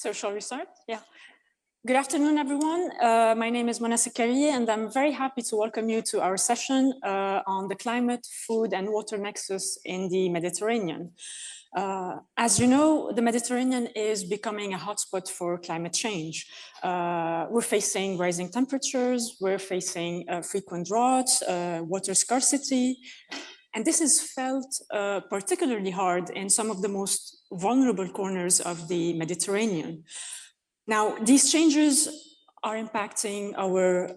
So shall we start? Yeah. Good afternoon, everyone. My name is Mona Sekari, and I'm very happy to welcome you to our session on the climate, food, and water nexus in the Mediterranean. As you know, the Mediterranean is becoming a hotspot for climate change. We're facing rising temperatures, we're facing frequent droughts, water scarcity, and this is felt particularly hard in some of the most vulnerable corners of the Mediterranean. Now, these changes are impacting our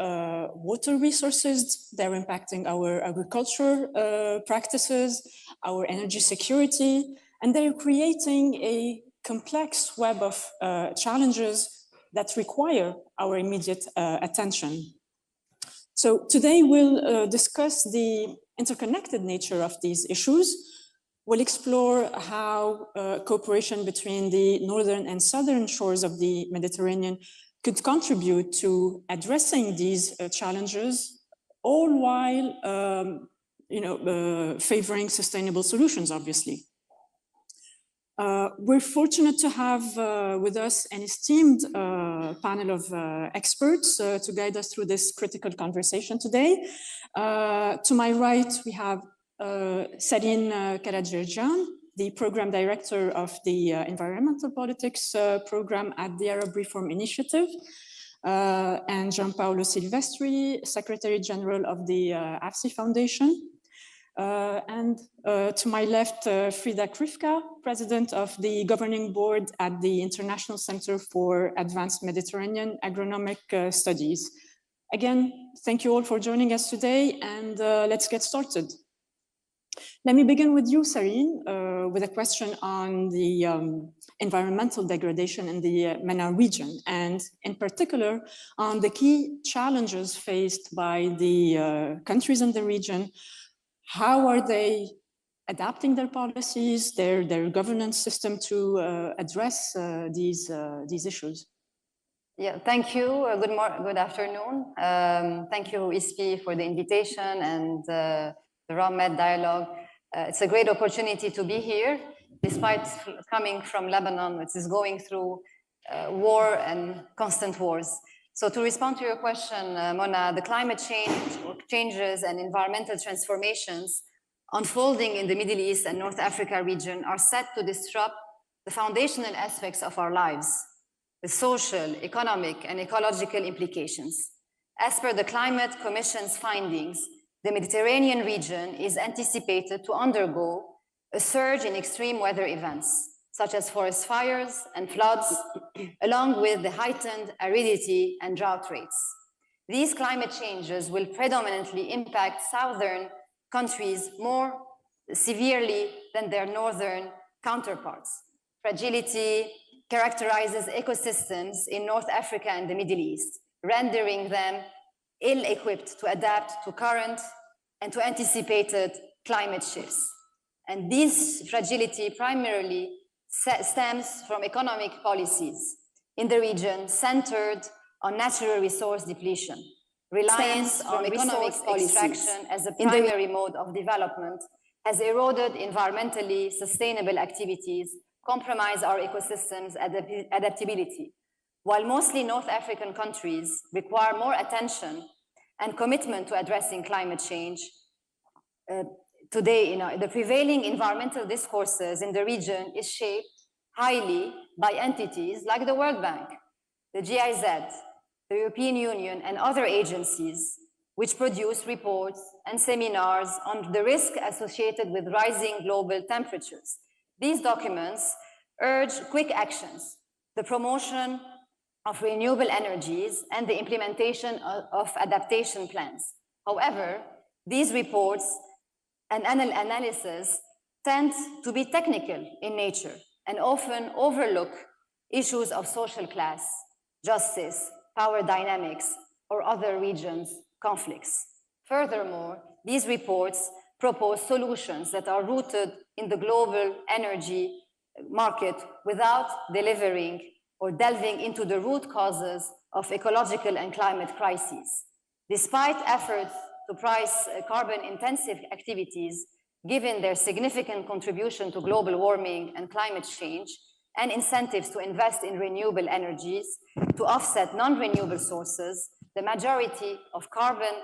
water resources, they're impacting our agriculture practices, our energy security, and they're creating a complex web of challenges that require our immediate attention. So today we'll discuss the interconnected nature of these issues. We'll explore how cooperation between the northern and southern shores of the Mediterranean could contribute to addressing these challenges, all while favoring sustainable solutions, obviously. We're fortunate to have with us an esteemed panel of experts to guide us through this critical conversation today. To my right, we have Sarine Karajerjan, the Program Director of the Environmental Politics Program at the Arab Reform Initiative, and Gianpaolo Silvestri, Secretary General of the AFSI Foundation. And to my left, Frida Krivka, President of the Governing Board at the International Center for Advanced Mediterranean Agronomic Studies. Again, thank you all for joining us today, and let's get started. Let me begin with you, Sarine, with a question on the environmental degradation in the MENA region, and in particular on the key challenges faced by the countries in the region. How are they adapting their policies, their governance system to address these issues? Yeah, thank you. Good afternoon. Thank you, ISPI, for the invitation and the RAMED dialogue. It's a great opportunity to be here, despite coming from Lebanon, which is going through war and constant wars. So to respond to your question, Mona, the climate changes and environmental transformations unfolding in the Middle East and North Africa region are set to disrupt the foundational aspects of our lives, the social, economic, and ecological implications. As per the Climate Commission's findings, the Mediterranean region is anticipated to undergo a surge in extreme weather events, such as forest fires and floods, along with the heightened aridity and drought rates. These climate changes will predominantly impact southern countries more severely than their northern counterparts. Fragility characterizes ecosystems in North Africa and the Middle East, rendering them ill-equipped to adapt to current and to anticipated climate shifts. And this fragility primarily stems from economic policies in the region centered on natural resource depletion, reliance on economic extraction as a primary mode of development has eroded environmentally sustainable activities, compromise our ecosystems' adaptability. While mostly North African countries require more attention and commitment to addressing climate change, today, the prevailing environmental discourses in the region is shaped highly by entities like the World Bank, the GIZ, the European Union, and other agencies, which produce reports and seminars on the risk associated with rising global temperatures. These documents urge quick actions, the promotion of renewable energies, and the implementation of adaptation plans. However, these reports and analysis tend to be technical in nature and often overlook issues of social class, justice, power dynamics, or other regions' conflicts. Furthermore, these reports propose solutions that are rooted in the global energy market without delivering or delving into the root causes of ecological and climate crises. Despite efforts to price carbon-intensive activities, given their significant contribution to global warming and climate change, and incentives to invest in renewable energies to offset non-renewable sources, the majority of carbon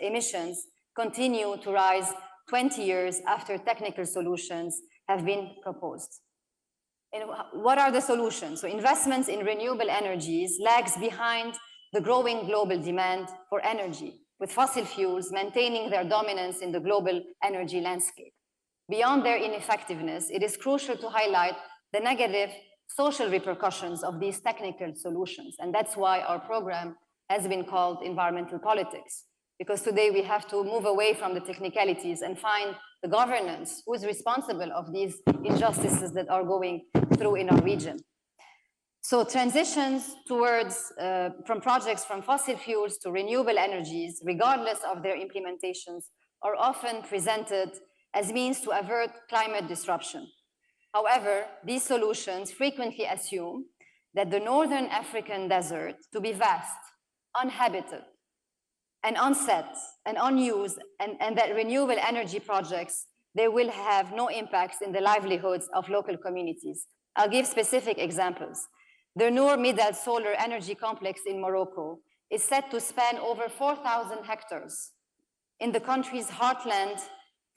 emissions continue to rise 20 years after technical solutions have been proposed. And what are the solutions? So investments in renewable energies lags behind the growing global demand for energy, with fossil fuels maintaining their dominance in the global energy landscape. Beyond their ineffectiveness, it is crucial to highlight the negative social repercussions of these technical solutions. And that's why our program has been called Environmental Politics, because today we have to move away from the technicalities and find the governance who is responsible of these injustices that are going through in our region. So transitions towards, from projects from fossil fuels to renewable energies, regardless of their implementations, are often presented as means to avert climate disruption. However, these solutions frequently assume that the northern African desert to be vast, uninhabited, and unset and unused, and that renewable energy projects, they will have no impacts in the livelihoods of local communities. I'll give specific examples. The Noor Midal Solar Energy Complex in Morocco is set to span over 4,000 hectares in the country's heartland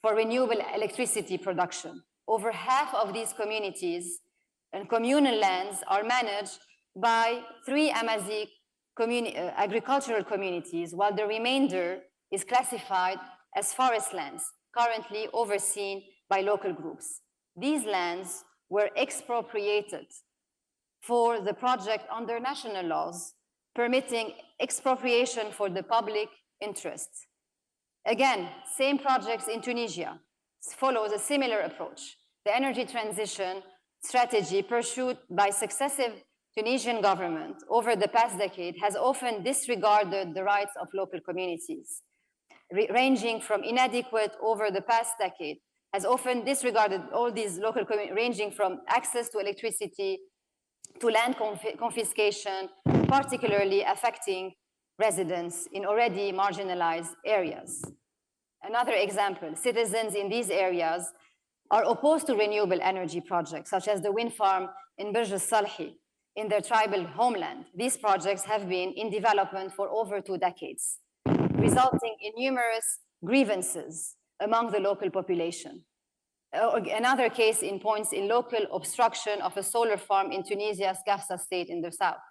for renewable electricity production. Over half of these communities and communal lands are managed by 3 Amazigh agricultural communities, while the remainder is classified as forest lands, currently overseen by local groups. These lands were expropriated for the project under national laws, permitting expropriation for the public interest. Again, same projects in Tunisia follows a similar approach. The energy transition strategy pursued by successive Tunisian government over the past decade has often disregarded the rights of local communities, ranging from inadequate over the past decade, has often disregarded all these local communities, ranging from access to electricity to land confiscation, particularly affecting residents in already marginalized areas. Another example, citizens in these areas are opposed to renewable energy projects, such as the wind farm in Burj al-Salhi in their tribal homeland. These projects have been in development for over 2 decades, resulting in numerous grievances among the local population. Another case points in local obstruction of a solar farm in Tunisia's Kafsa state in the south.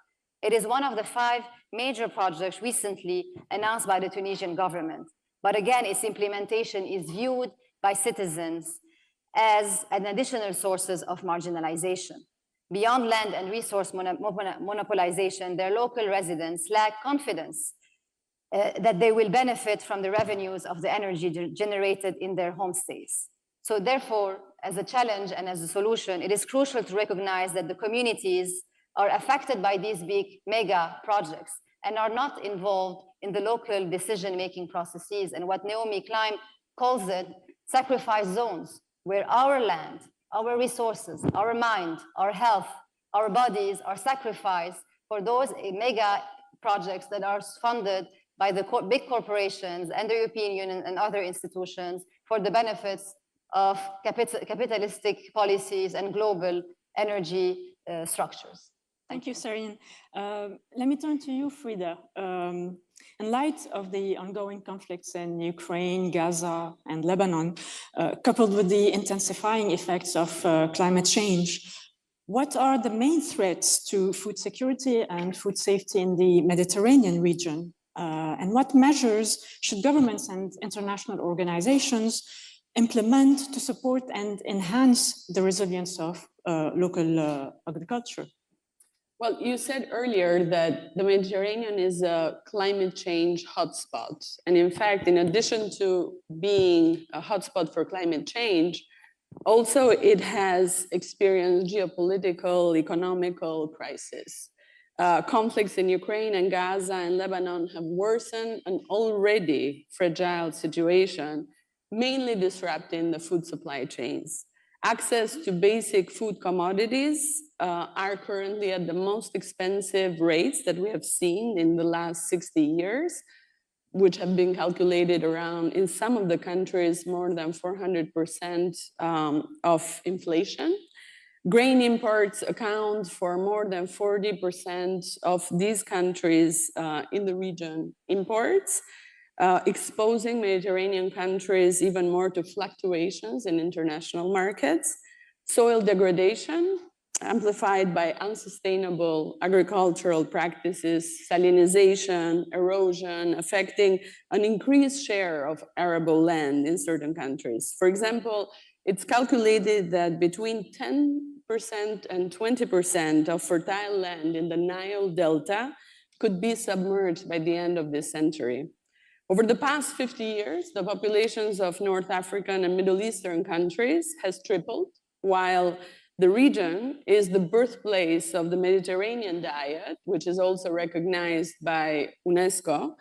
It is one of the 5 major projects recently announced by the Tunisian government. But again, its implementation is viewed by citizens as an additional sources of marginalization. Beyond land and resource monopolization, their local residents lack confidence that they will benefit from the revenues of the energy generated in their homestays. So therefore, as a challenge and as a solution, it is crucial to recognize that the communities are affected by these big mega projects and are not involved in the local decision-making processes, and what Naomi Klein calls it, sacrifice zones, where our land, our resources, our mind, our health, our bodies are sacrificed for those mega projects that are funded by the big corporations and the European Union and other institutions for the benefits of capitalistic policies and global energy structures. Thank you, Sarine. Let me turn to you, Frida. In light of the ongoing conflicts in Ukraine, Gaza, and Lebanon, coupled with the intensifying effects of climate change, what are the main threats to food security and food safety in the Mediterranean region? And what measures should governments and international organizations implement to support and enhance the resilience of local agriculture? Well, you said earlier that the Mediterranean is a climate change hotspot. And in fact, in addition to being a hotspot for climate change, also it has experienced geopolitical, economical crisis. Conflicts in Ukraine and Gaza and Lebanon have worsened an already fragile situation, mainly disrupting the food supply chains. Access to basic food commodities are currently at the most expensive rates that we have seen in the last 60 years, which have been calculated around, in some of the countries, more than 400% of inflation. Grain imports account for more than 40% of these countries in the region imports, exposing Mediterranean countries even more to fluctuations in international markets. Soil degradation, amplified by unsustainable agricultural practices, salinization, erosion, affecting an increased share of arable land in certain countries. For example, it's calculated that between 10% and 20% of fertile land in the Nile Delta could be submerged by the end of this century. Over the past 50 years, the populations of North African and Middle Eastern countries has tripled, while the region is the birthplace of the Mediterranean diet, which is also recognized by UNESCO.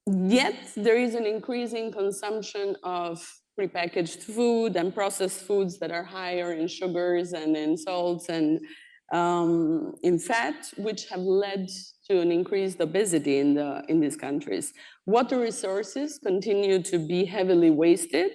Yet there is an increasing consumption of prepackaged food and processed foods that are higher in sugars and in salts and in fat, which have led to an increased obesity in these countries. Water resources continue to be heavily wasted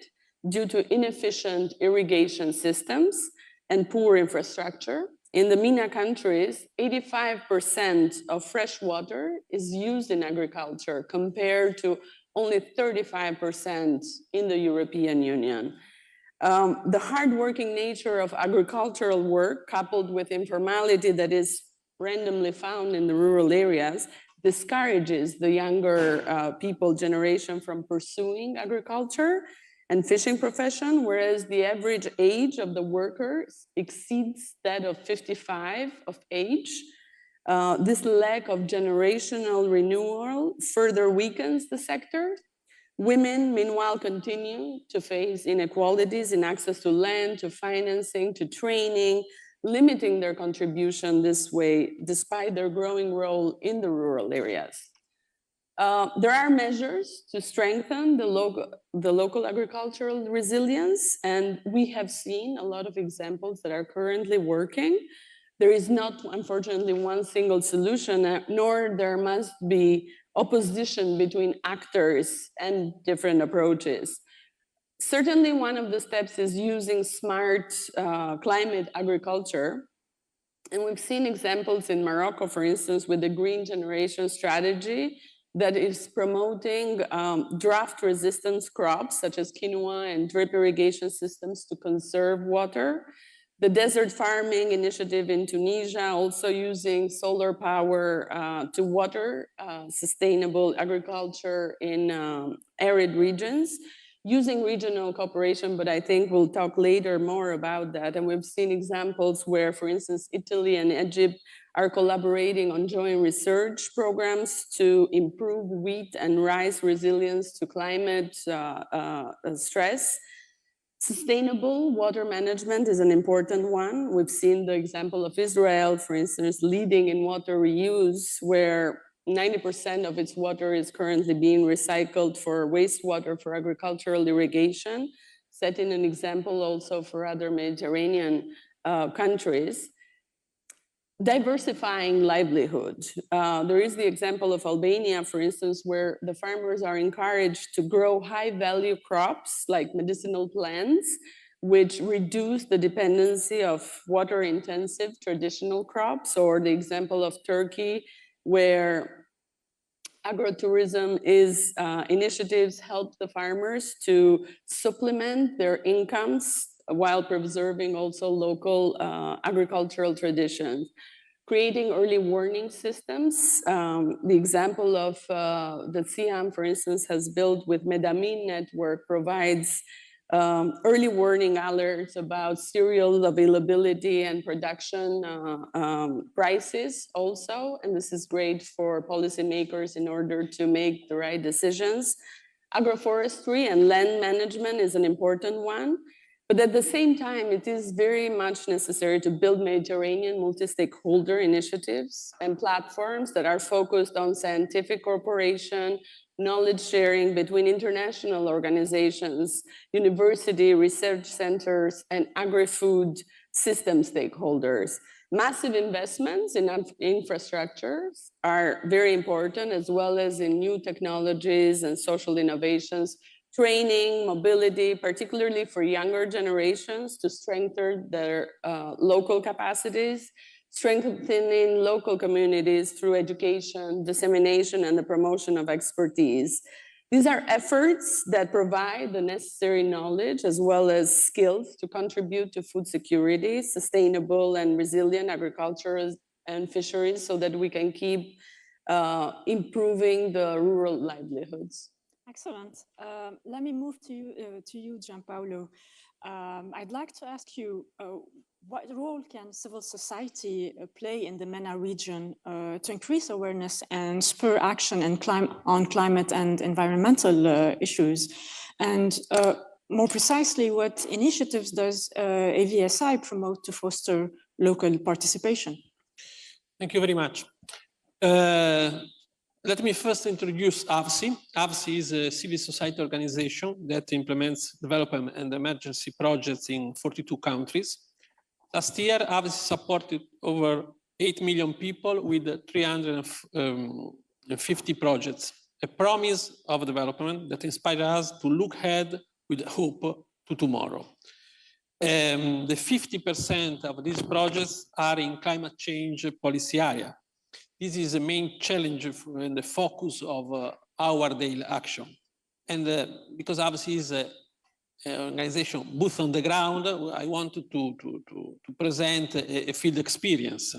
due to inefficient irrigation systems and poor infrastructure. In the MENA countries, 85% of fresh water is used in agriculture compared to only 35% in the European Union. The hardworking nature of agricultural work, coupled with informality that is randomly found in the rural areas, discourages the younger people generation from pursuing agriculture and fishing profession, whereas the average age of the workers exceeds that of 55 of age. This lack of generational renewal further weakens the sector. Women, meanwhile, continue to face inequalities in access to land, to financing, to training, limiting their contribution this way, despite their growing role in the rural areas. There are measures to strengthen the local agricultural resilience, and we have seen a lot of examples that are currently working. There is not, unfortunately, one single solution, nor there must be opposition between actors and different approaches. Certainly, one of the steps is using smart climate agriculture. And we've seen examples in Morocco, for instance, with the green generation strategy that is promoting drought-resistant crops, such as quinoa and drip irrigation systems to conserve water. The desert farming initiative in Tunisia, also using solar power to water sustainable agriculture in arid regions, using regional cooperation, but I think we'll talk later more about that. And we've seen examples where, for instance, Italy and Egypt are collaborating on joint research programs to improve wheat and rice resilience to climate stress. Sustainable water management is an important one. We've seen the example of Israel, for instance, leading in water reuse, where 90% of its water is currently being recycled for wastewater for agricultural irrigation, setting an example also for other Mediterranean countries. Diversifying livelihood. There is the example of Albania, for instance, where the farmers are encouraged to grow high-value crops like medicinal plants, which reduce the dependency of water-intensive traditional crops, or the example of Turkey, where agrotourism initiatives help the farmers to supplement their incomes while preserving also local agricultural traditions. Creating early warning systems. The example of the Siam, for instance, has built with Medamin network, provides early warning alerts about cereal availability and production prices also. And this is great for policymakers in order to make the right decisions. Agroforestry and land management is an important one. But at the same time, it is very much necessary to build Mediterranean multi-stakeholder initiatives and platforms that are focused on scientific cooperation, knowledge sharing between international organizations, university research centers, and agri-food system stakeholders. Massive investments in infrastructures are very important, as well as in new technologies and social innovations training, mobility, particularly for younger generations to strengthen their local capacities, strengthening local communities through education, dissemination, and the promotion of expertise. These are efforts that provide the necessary knowledge as well as skills to contribute to food security, sustainable and resilient agriculture and fisheries so that we can keep improving the rural livelihoods. Excellent. Let me move to you, Gianpaolo. I'd like to ask you, what role can civil society play in the MENA region to increase awareness and spur action on climate and environmental issues? And more precisely, what initiatives does AVSI promote to foster local participation? Thank you very much. Let me first introduce AVSI. AVSI is a civil society organization that implements development and emergency projects in 42 countries. Last year, AVSI supported over 8 million people with 350 projects, a promise of development that inspired us to look ahead with hope to tomorrow. The 50% of these projects are in climate change policy area. This is the main challenge and the focus of our daily action. And because AVSI is an organization boots on the ground, I wanted to present a field experience.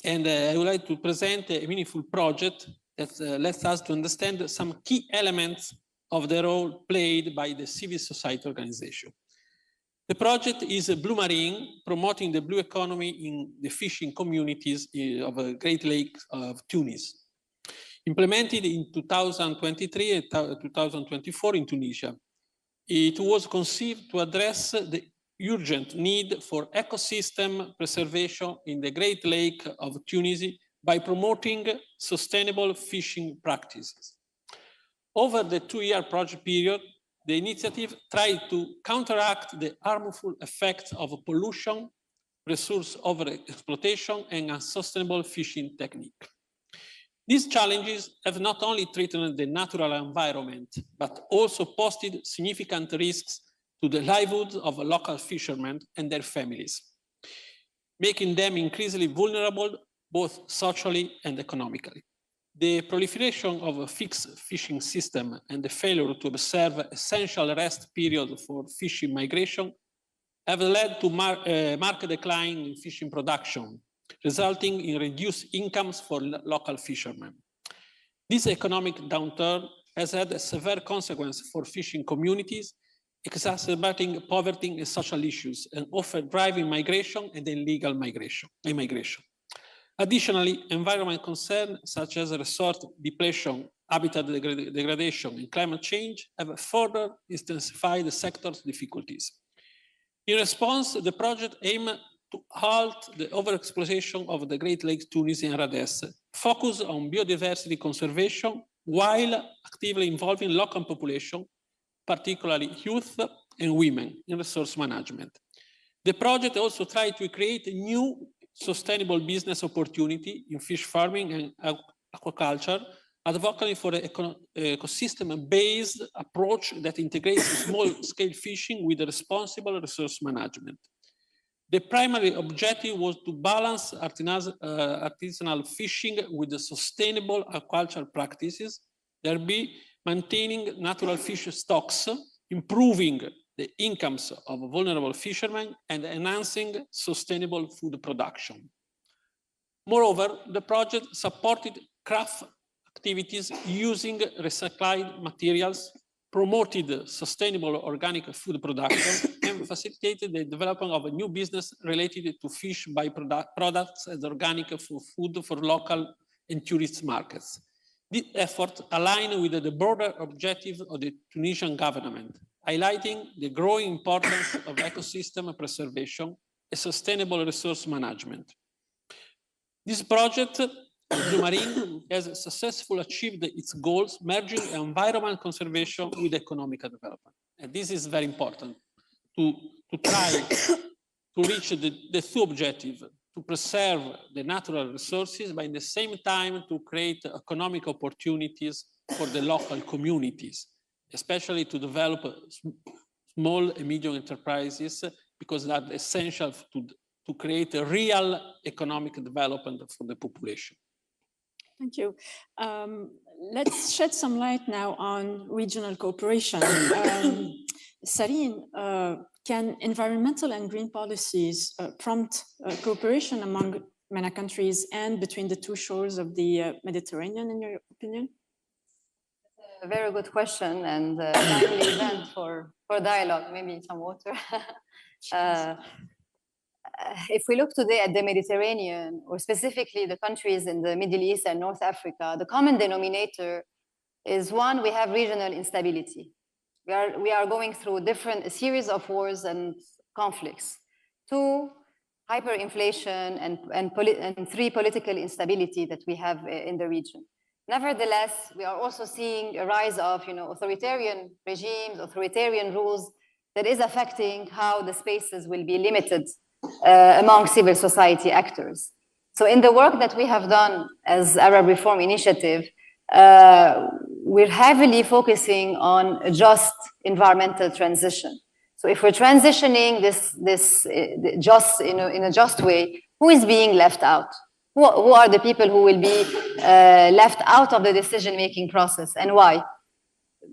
And I would like to present a meaningful project that lets us to understand some key elements of the role played by the civil society organization. The project is Blue Marine, promoting the blue economy in the fishing communities of the Great Lakes of Tunis. Implemented in 2023 and 2024 in Tunisia. It was conceived to address the urgent need for ecosystem preservation in the Great Lake of Tunisia by promoting sustainable fishing practices. Over the 2-year project period, the initiative tried to counteract the harmful effects of pollution, resource overexploitation, and unsustainable fishing technique. These challenges have not only threatened the natural environment, but also posed significant risks to the livelihoods of local fishermen and their families, making them increasingly vulnerable both socially and economically. The proliferation of a fixed fishing system and the failure to observe essential rest period for fishing migration have led to marked decline in fishing production, resulting in reduced incomes for local fishermen. This economic downturn has had a severe consequence for fishing communities, exacerbating poverty and social issues, and often driving migration and illegal immigration. Additionally, environment concerns such as resource depletion, habitat degradation, and climate change have further intensified the sector's difficulties. In response, the project aimed to halt the overexploitation of the Great Lakes Tunisia and Rhodes, focus on biodiversity conservation while actively involving local population, particularly youth and women, in resource management. The project also tried to create a new sustainable business opportunity in fish farming and aquaculture, advocating for an ecosystem-based approach that integrates small-scale fishing with responsible resource management. The primary objective was to balance artisanal fishing with the sustainable aquaculture practices, thereby maintaining natural fish stocks, improving the incomes of vulnerable fishermen, and enhancing sustainable food production. Moreover, the project supported craft activities using recycled materials, promoted sustainable organic food production, and facilitated the development of a new business related to fish byproducts as organic food for local and tourist markets. This effort aligned with the broader objectives of the Tunisian government, highlighting the growing importance of ecosystem preservation and sustainable resource management. This project, Blue Marine, has successfully achieved its goals, merging environment conservation with economic development. And this is very important to try to reach the two objectives, to preserve the natural resources, but at the same time to create economic opportunities for the local communities especially to develop small and medium enterprises, because that's essential to create a real economic development for the population. Thank you. Let's shed some light now on regional cooperation. Sarine, can environmental and green policies prompt cooperation among MENA countries and between the two shores of the Mediterranean, in your opinion? A very good question, and timely event for dialogue. Maybe some water. If we look today at the Mediterranean, or specifically the countries in the Middle East and North Africa, the common denominator is one, we have regional instability. We are going through a series of wars and conflicts. Two, hyperinflation, and three, political instability that we have in the region. Nevertheless, we are also seeing a rise of authoritarian regimes, authoritarian rules that is affecting how the spaces will be limited among civil society actors. So in the work that we have done as Arab Reform Initiative, we're heavily focusing on a just environmental transition. So if we're transitioning this just in a just way, who is being left out? Who are the people who will be left out of the decision-making process, and why?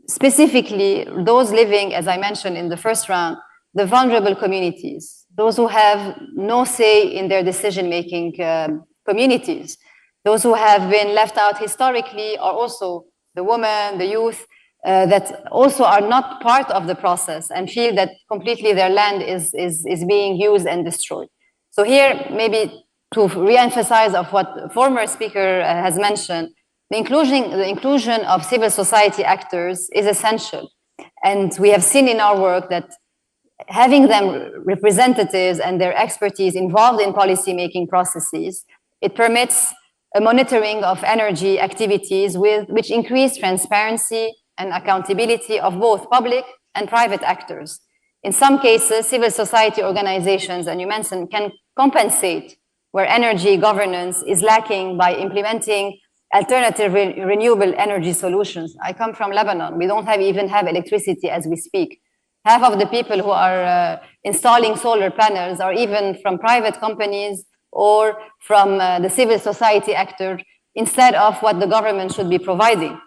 Specifically, those living, as I mentioned in the first round, the vulnerable communities, those who have no say in their decision-making communities, those who have been left out historically, are also the women, the youth, that also are not part of the process and feel that completely their land is being used and destroyed. So here, maybe to re-emphasize of what former speaker has mentioned, the inclusion of civil society actors is essential. And we have seen in our work that having them representatives and their expertise involved in policy-making processes, it permits a monitoring of energy activities which increase transparency and accountability of both public and private actors. In some cases, civil society organizations, and you mentioned, can compensate where energy governance is lacking by implementing alternative renewable energy solutions. I come from Lebanon. We don't even have electricity as we speak. Half of the people who are installing solar panels are even from private companies or from the civil society actor, instead of what the government should be providing.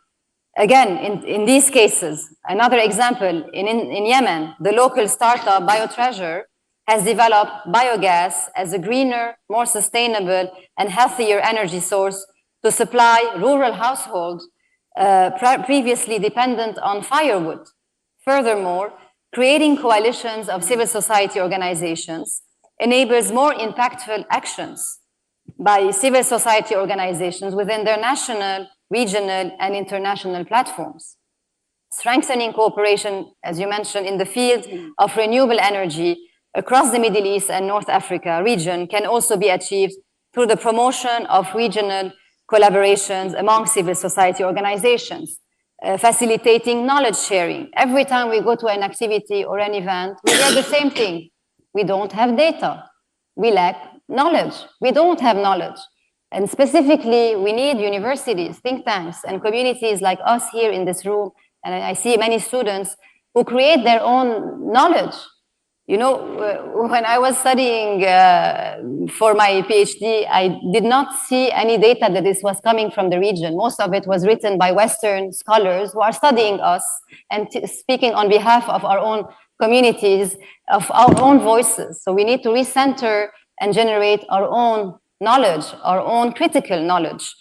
Again, in these cases, another example, in Yemen, the local startup BioTreasure has developed biogas as a greener, more sustainable, and healthier energy source to supply rural households previously dependent on firewood. Furthermore, creating coalitions of civil society organizations enables more impactful actions by civil society organizations within their national, regional, and international platforms. Strengthening cooperation, as you mentioned, in the field of renewable energy across the Middle East and North Africa region can also be achieved through the promotion of regional collaborations among civil society organizations, facilitating knowledge sharing. Every time we go to an activity or an event, we hear the same thing. We don't have data. We lack knowledge. We don't have knowledge. And specifically, we need universities, think tanks, and communities like us here in this room. And I see many students who create their own knowledge. You know, when I was studying for my PhD, I did not see any data that this was coming from the region. Most of it was written by Western scholars who are studying us and speaking on behalf of our own communities, of our own voices. So we need to recenter and generate our own knowledge, our own critical knowledge.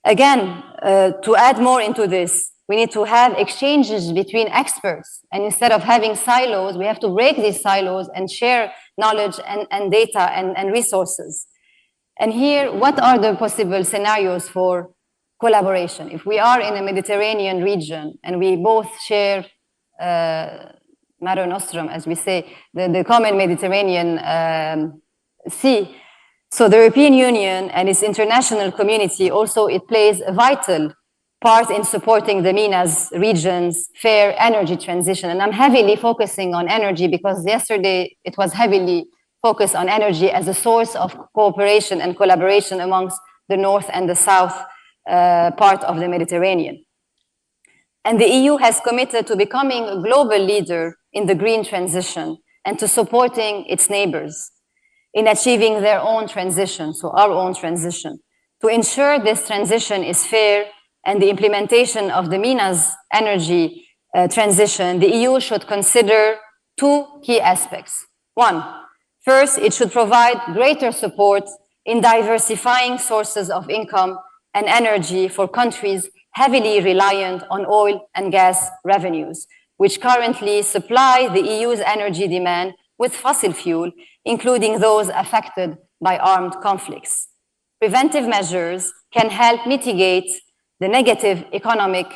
Again, to add more into this, we need to have exchanges between experts. And instead of having silos, we have to break these silos and share knowledge and data and resources. And here, what are the possible scenarios for collaboration? If we are in a Mediterranean region and we both share Mare Nostrum, as we say, the common Mediterranean Sea, so the European Union and its international community also, it plays a vital part in supporting the MENA's region's fair energy transition. And I'm heavily focusing on energy because yesterday it was heavily focused on energy as a source of cooperation and collaboration amongst the North and the South part of the Mediterranean. And the EU has committed to becoming a global leader in the green transition and to supporting its neighbors in achieving their own transition, so our own transition. To ensure this transition is fair and the implementation of the MENA's energy transition, the EU should consider two key aspects. One, first, it should provide greater support in diversifying sources of income and energy for countries heavily reliant on oil and gas revenues, which currently supply the EU's energy demand with fossil fuel, including those affected by armed conflicts. Preventive measures can help mitigate the negative economic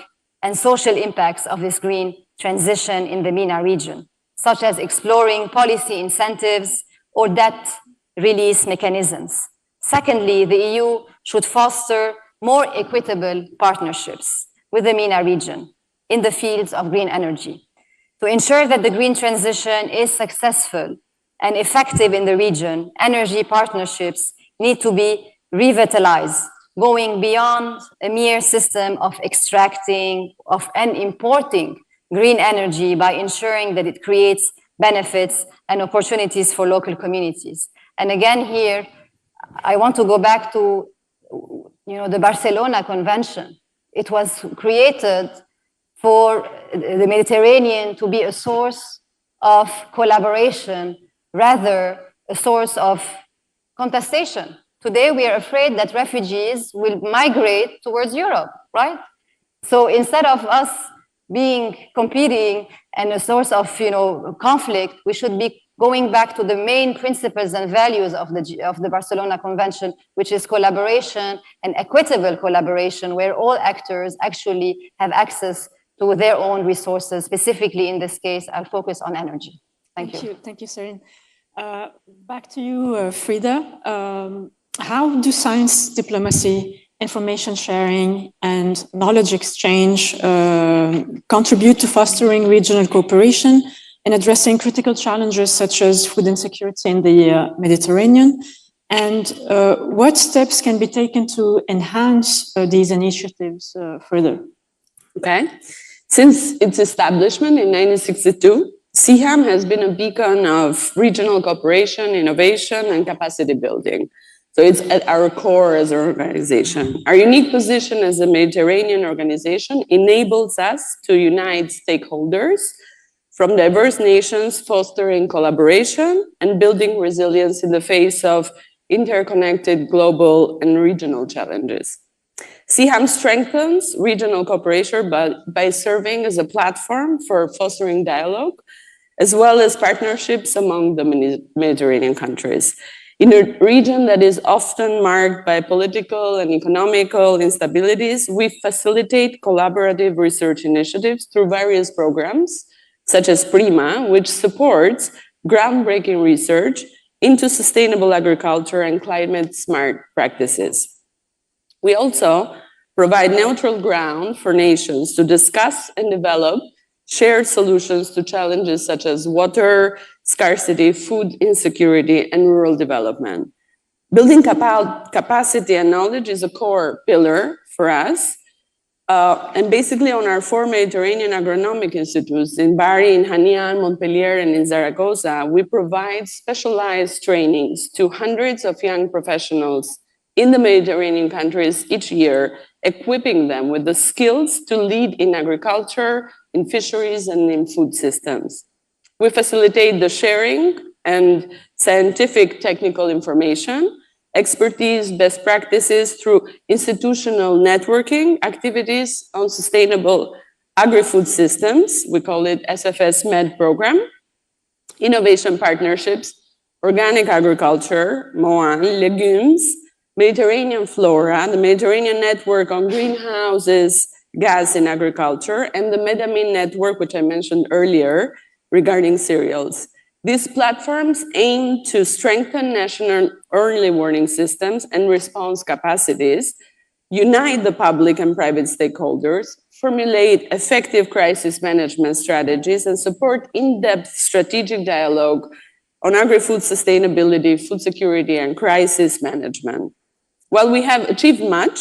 and social impacts of this green transition in the MENA region, such as exploring policy incentives or debt release mechanisms. Secondly, the EU should foster more equitable partnerships with the MENA region in the fields of green energy. To ensure that the green transition is successful and effective in the region, energy partnerships need to be revitalized, going beyond a mere system of extracting and importing green energy by ensuring that it creates benefits and opportunities for local communities. And again, here, I want to go back to the Barcelona Convention. It was created for the Mediterranean to be a source of collaboration, rather a source of contestation. Today, we are afraid that refugees will migrate towards Europe, right? So instead of us being competing and a source of conflict, we should be going back to the main principles and values of the Barcelona Convention, which is collaboration and equitable collaboration, where all actors actually have access to their own resources. Specifically, in this case, I'll focus on energy. Thank you. Thank you, Serine. Back to you, Frida. How do science diplomacy, information sharing, and knowledge exchange contribute to fostering regional cooperation and addressing critical challenges such as food insecurity in the Mediterranean? And what steps can be taken to enhance these initiatives further? Okay. Since its establishment in 1962, CIHAM has been a beacon of regional cooperation, innovation, and capacity building. So it's at our core as an organization. Our unique position as a Mediterranean organization enables us to unite stakeholders from diverse nations, fostering collaboration and building resilience in the face of interconnected global and regional challenges. CIHAM strengthens regional cooperation by serving as a platform for fostering dialogue, as well as partnerships among the Mediterranean countries. In a region that is often marked by political and economical instabilities, we facilitate collaborative research initiatives through various programs, such as PRIMA, which supports groundbreaking research into sustainable agriculture and climate-smart practices. We also provide neutral ground for nations to discuss and develop shared solutions to challenges such as water scarcity, food insecurity, and rural development. Building capacity and knowledge is a core pillar for us. And basically on our 4 Mediterranean agronomic institutes in Bari, in Hanian, Montpellier, and in Zaragoza, we provide specialized trainings to hundreds of young professionals in the Mediterranean countries each year, equipping them with the skills to lead in agriculture, in fisheries, and in food systems. We facilitate the sharing and scientific technical information, expertise, best practices through institutional networking activities on sustainable agri-food systems. We call it SFS Med program, innovation partnerships, organic agriculture, MOAN, legumes, Mediterranean flora, the Mediterranean network on greenhouses, gas in agriculture, and the Medamin network, which I mentioned earlier, regarding cereals. These platforms aim to strengthen national early warning systems and response capacities, unite the public and private stakeholders, formulate effective crisis management strategies, and support in-depth strategic dialogue on agri-food sustainability, food security, and crisis management. While we have achieved much,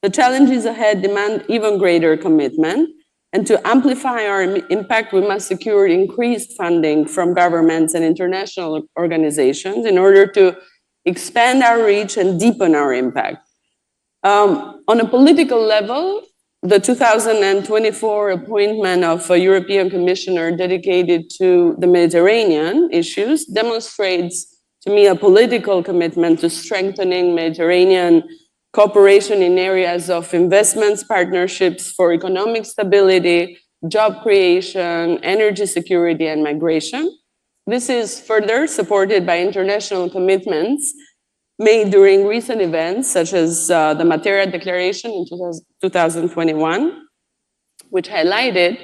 the challenges ahead demand even greater commitment. And to amplify our impact, we must secure increased funding from governments and international organizations in order to expand our reach and deepen our impact. On a political level, the 2024 appointment of a European Commissioner dedicated to the Mediterranean issues demonstrates to me a political commitment to strengthening Mediterranean cooperation in areas of investments, partnerships for economic stability, job creation, energy security, and migration. This is further supported by international commitments made during recent events, such as the Matera Declaration in 2021, which highlighted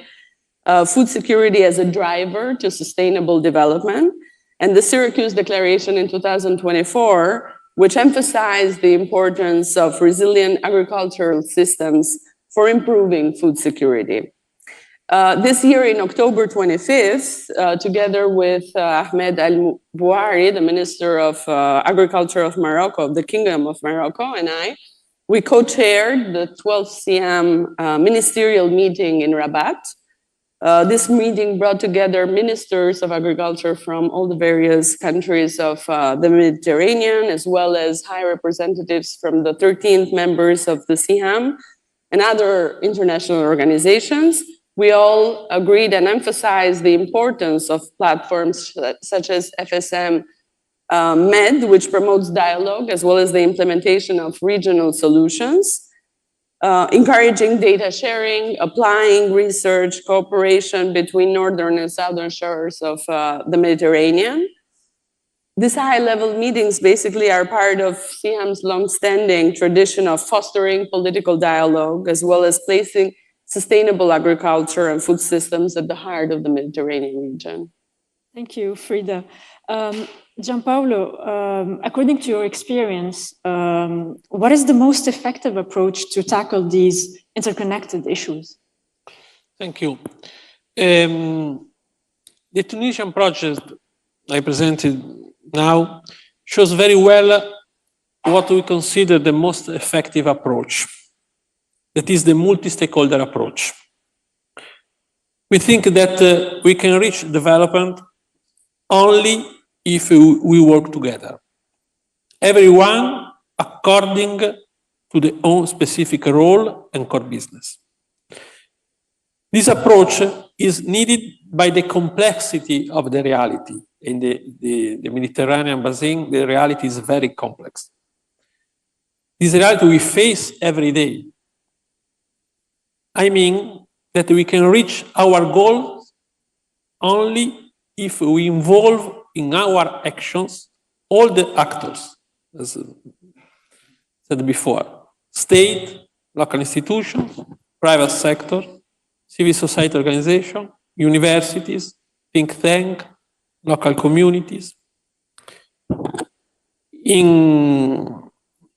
food security as a driver to sustainable development, and the Syracuse Declaration in 2024, which emphasized the importance of resilient agricultural systems for improving food security. This year, in October 25th, together with Ahmed Al-Bouari, the Minister of Agriculture of Morocco, of the Kingdom of Morocco, and I, we co-chaired the 12th CM ministerial meeting in Rabat. This meeting brought together ministers of agriculture from all the various countries of the Mediterranean, as well as high representatives from the 13th members of the CIAM and other international organizations. We all agreed and emphasized the importance of platforms such as FSM Med, which promotes dialogue, as well as the implementation of regional solutions, encouraging data sharing, applying research, cooperation between northern and southern shores of the Mediterranean. These high-level meetings basically are part of CIAM's long-standing tradition of fostering political dialogue, as well as placing sustainable agriculture and food systems at the heart of the Mediterranean region. Thank you, Frida. Gianpaolo, according to your experience, what is the most effective approach to tackle these interconnected issues? Thank you. The Tunisian project I presented now shows very well what we consider the most effective approach. That is the multi-stakeholder approach. We think that we can reach development only if we work together. Everyone according to their own specific role and core business. This approach is needed by the complexity of the reality. In the Mediterranean basin, the reality is very complex. This reality we face every day. I mean that we can reach our goals only if we involve in our actions all the actors, as said before, state, local institutions, private sector, civil society organization, universities, think tank, local communities. In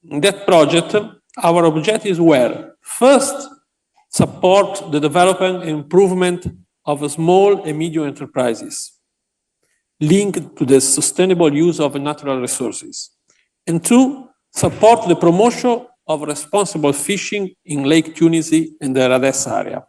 that project, our objectives were, first, support the development and improvement of small and medium enterprises linked to the sustainable use of natural resources. And two, support the promotion of responsible fishing in Lake Tunisi and the Rades area.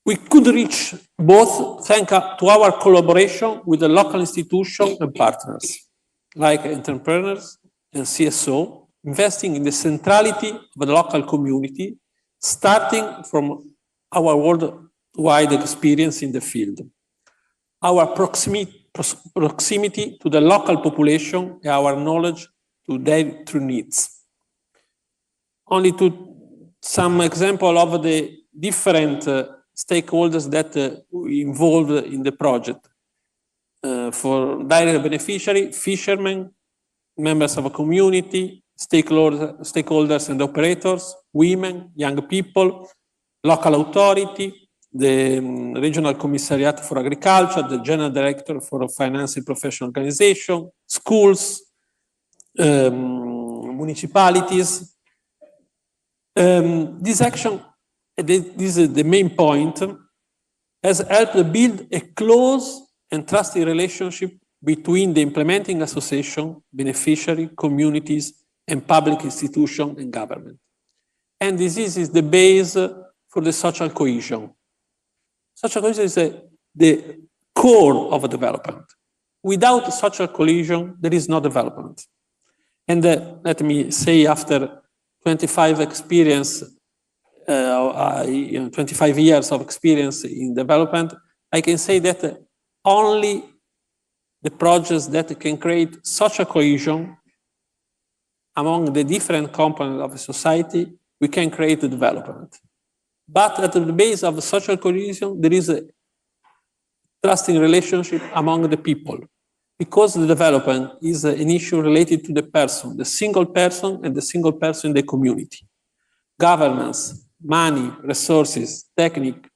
We could reach both thanks to our collaboration with the local institutions and partners, like entrepreneurs and CSO, investing in the centrality of the local community, starting from our worldwide experience in the field. Our proximity to the local population and our knowledge to their true needs. Only to some example of the different stakeholders that we involved in the project. For direct beneficiary, fishermen, members of a community, stakeholders and operators, women, young people, local authority, the Regional Commissariat for Agriculture, the General Director for Finance and Professional Organization, schools, municipalities. This action, this is the main point, has helped build a close and trusting relationship between the implementing association, beneficiary, communities, and public institutions and government. And this is the base for the social cohesion. Social cohesion is the core of development. Without social cohesion, there is no development. And let me say, after 25 years of experience in development, I can say that only the projects that can create social cohesion among the different components of a society, we can create the development. But at the base of social cohesion, there is a trusting relationship among the people, because the development is an issue related to the person, the single person and the single person in the community. Governance, money, resources, technique,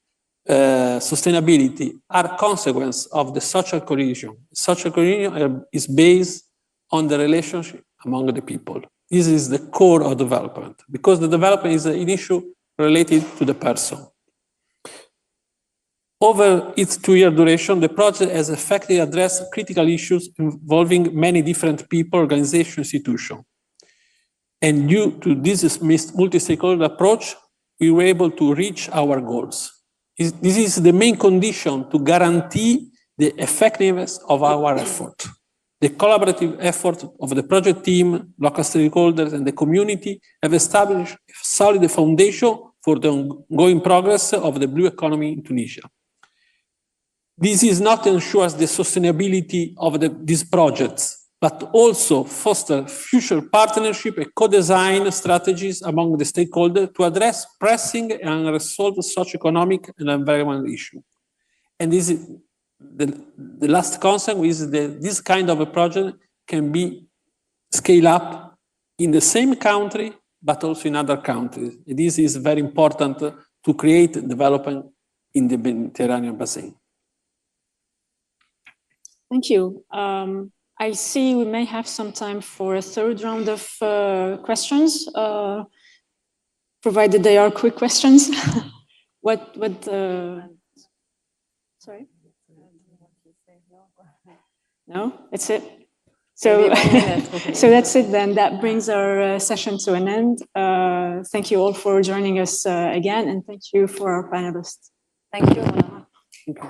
sustainability are consequence of the social cohesion. Social cohesion is based on the relationship among the people. This is the core of development, because the development is an issue related to the person. Over its 2-year duration, the project has effectively addressed critical issues involving many different people, organizations, institutions. And due to this multi-stakeholder approach, we were able to reach our goals. This is the main condition to guarantee the effectiveness of our effort. The collaborative effort of the project team, local stakeholders, and the community have established a solid foundation for the ongoing progress of the blue economy in Tunisia. This is not ensures the sustainability of these projects, but also foster future partnership and co-design strategies among the stakeholders to address pressing and unresolved socio-economic and environmental issues. And this is the last concept is that this kind of a project can be scaled up in the same country, but also in other countries. This is very important to create development in the Mediterranean basin. Thank you. I see we may have some time for a third round of questions, provided they are quick questions. Sorry? No, that's it. So, so that's it then. That brings our session to an end. Thank you all for joining us again, and thank you for our panelists. Thank you. Thank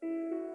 you.